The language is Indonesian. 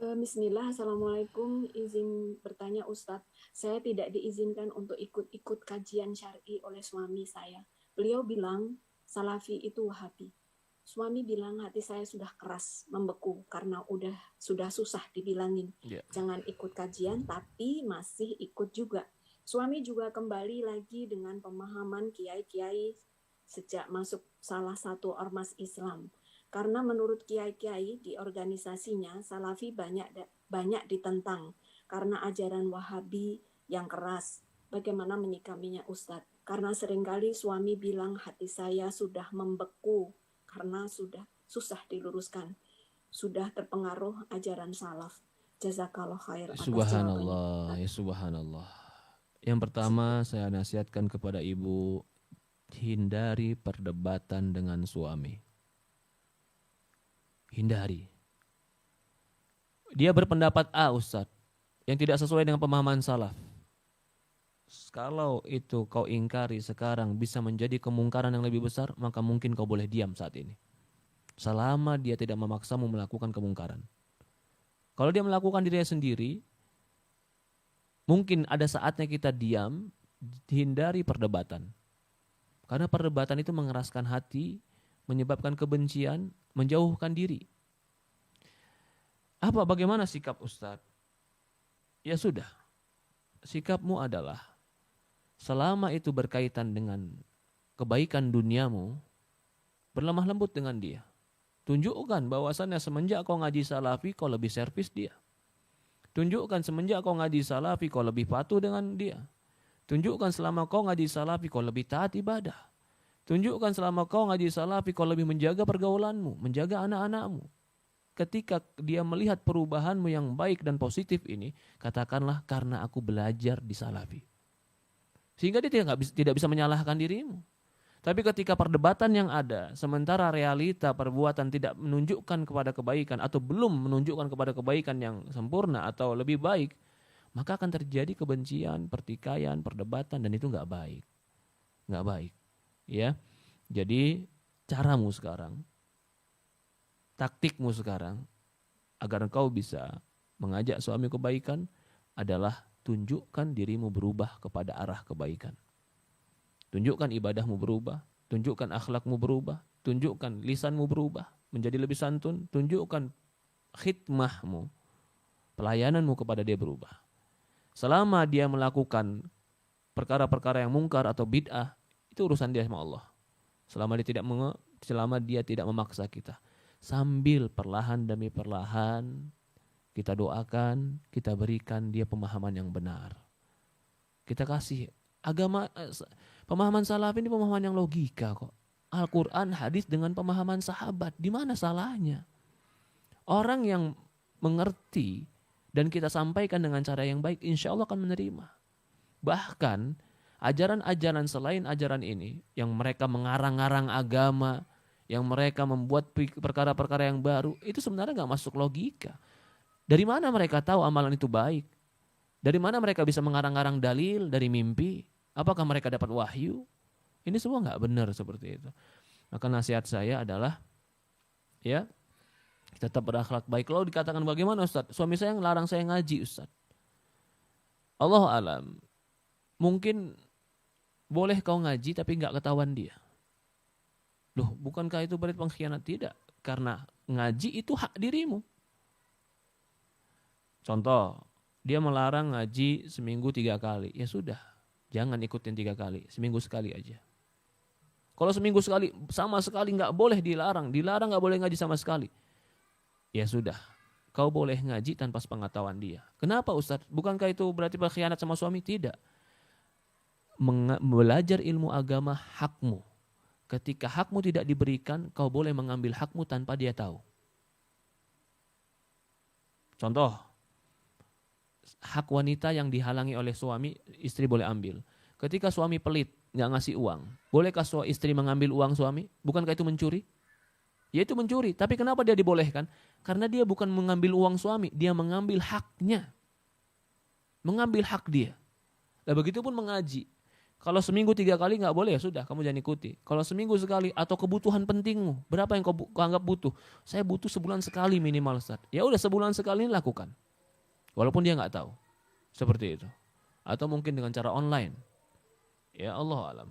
Bismillah, Assalamualaikum. Izin bertanya Ustadz, saya tidak diizinkan untuk ikut-ikut kajian syar'i oleh suami saya. Beliau bilang Salafi itu Wahabi. Suami bilang hati saya sudah keras, membeku karena sudah susah dibilangin. Ya. Jangan ikut kajian, tapi masih ikut juga. Suami juga kembali lagi dengan pemahaman kiai-kiai sejak masuk salah satu ormas Islam. Karena menurut kiai-kiai di organisasinya, Salafi banyak ditentang karena ajaran Wahabi yang keras. Bagaimana menyikapinya Ustadz? Karena seringkali suami bilang hati saya sudah membeku karena sudah susah diluruskan. Sudah terpengaruh ajaran salaf. Jazakallah khair atas jawabannya. Subhanallah, ya subhanallah. Yang pertama saya nasihatkan kepada ibu, hindari perdebatan dengan suami. Hindari. Dia berpendapat A, Ustadz, yang tidak sesuai dengan pemahaman salaf. Kalau itu kau ingkari sekarang bisa menjadi kemungkaran yang lebih besar, maka mungkin kau boleh diam saat ini. Selama dia tidak memaksamu melakukan kemungkaran. Kalau dia melakukan dirinya sendiri, mungkin ada saatnya kita diam, hindari perdebatan. Karena perdebatan itu mengeraskan hati, menyebabkan kebencian, menjauhkan diri. Bagaimana sikap Ustadz? Ya sudah, sikapmu adalah selama itu berkaitan dengan kebaikan duniamu, berlemah lembut dengan dia. Tunjukkan bahwasannya semenjak kau ngaji salafi, kau lebih servis dia. Tunjukkan semenjak kau ngaji salafi, kau lebih patuh dengan dia. Tunjukkan selama kau ngaji salafi, kau lebih taat ibadah. Tunjukkan selama kau ngaji salafi, kau lebih menjaga pergaulanmu, menjaga anak-anakmu. Ketika dia melihat perubahanmu yang baik dan positif ini, katakanlah karena aku belajar di salafi. Sehingga dia tidak bisa menyalahkan dirimu. Tapi ketika perdebatan yang ada, sementara realita perbuatan tidak menunjukkan kepada kebaikan atau belum menunjukkan kepada kebaikan yang sempurna atau lebih baik, maka akan terjadi kebencian, pertikaian, perdebatan, dan itu nggak baik. Nggak baik. Ya. Jadi caramu sekarang, taktikmu sekarang, agar engkau bisa mengajak suami kebaikan adalah tunjukkan dirimu berubah kepada arah kebaikan. Tunjukkan ibadahmu berubah, tunjukkan akhlakmu berubah, tunjukkan lisanmu berubah, menjadi lebih santun, tunjukkan khidmahmu, pelayananmu kepada dia berubah. Selama dia melakukan perkara-perkara yang mungkar atau bid'ah, itu urusan dia sama Allah. Selama dia tidak memaksa kita. Sambil perlahan demi perlahan kita doakan, kita berikan dia pemahaman yang benar. Kita kasih pemahaman salaf ini pemahaman yang logika kok. Al-Quran, hadis dengan pemahaman sahabat, di mana salahnya? Orang yang mengerti dan kita sampaikan dengan cara yang baik, insya Allah akan menerima. Bahkan ajaran-ajaran selain ajaran ini, yang mereka mengarang-arang agama, yang mereka membuat perkara-perkara yang baru, itu sebenarnya nggak masuk logika. Dari mana mereka tahu amalan itu baik? Dari mana mereka bisa mengarang-arang dalil dari mimpi? Apakah mereka dapat wahyu? Ini semua nggak benar seperti itu. Maka nasihat saya adalah, ya, tetap berakhlak baik. Kalau dikatakan bagaimana Ustaz? Suami saya ngelarang saya ngaji Ustaz. Allah alam. Mungkin boleh kau ngaji tapi nggak ketahuan dia. Loh, bukankah itu berarti pengkhianat? Tidak. Karena ngaji itu hak dirimu. Contoh, dia melarang ngaji seminggu 3 kali. Ya sudah, jangan ikutin 3 kali. Seminggu sekali aja. Kalau seminggu sekali, sama sekali nggak boleh dilarang. Dilarang nggak boleh ngaji sama sekali. Ya sudah, kau boleh ngaji tanpa sepengetahuan dia. Kenapa Ustadz? Bukankah itu berarti berkhianat sama suami? Tidak. Belajar ilmu agama hakmu. Ketika hakmu tidak diberikan, kau boleh mengambil hakmu tanpa dia tahu. Contoh, hak wanita yang dihalangi oleh suami, istri boleh ambil. Ketika suami pelit, nggak ngasih uang, bolehkah istri mengambil uang suami? Bukankah itu mencuri? Ya itu mencuri, tapi kenapa dia dibolehkan? Karena dia bukan mengambil uang suami, dia mengambil haknya. Mengambil hak dia. Nah begitu pun mengaji. Kalau seminggu 3 kali nggak boleh, ya sudah, kamu jangan ikuti. Kalau seminggu sekali atau kebutuhan pentingmu, berapa yang kau anggap butuh? Saya butuh sebulan sekali minimal, Ustaz. Ya udah, sebulan sekali ini lakukan. Walaupun dia nggak tahu. Seperti itu. Atau mungkin dengan cara online. Ya Allah alam.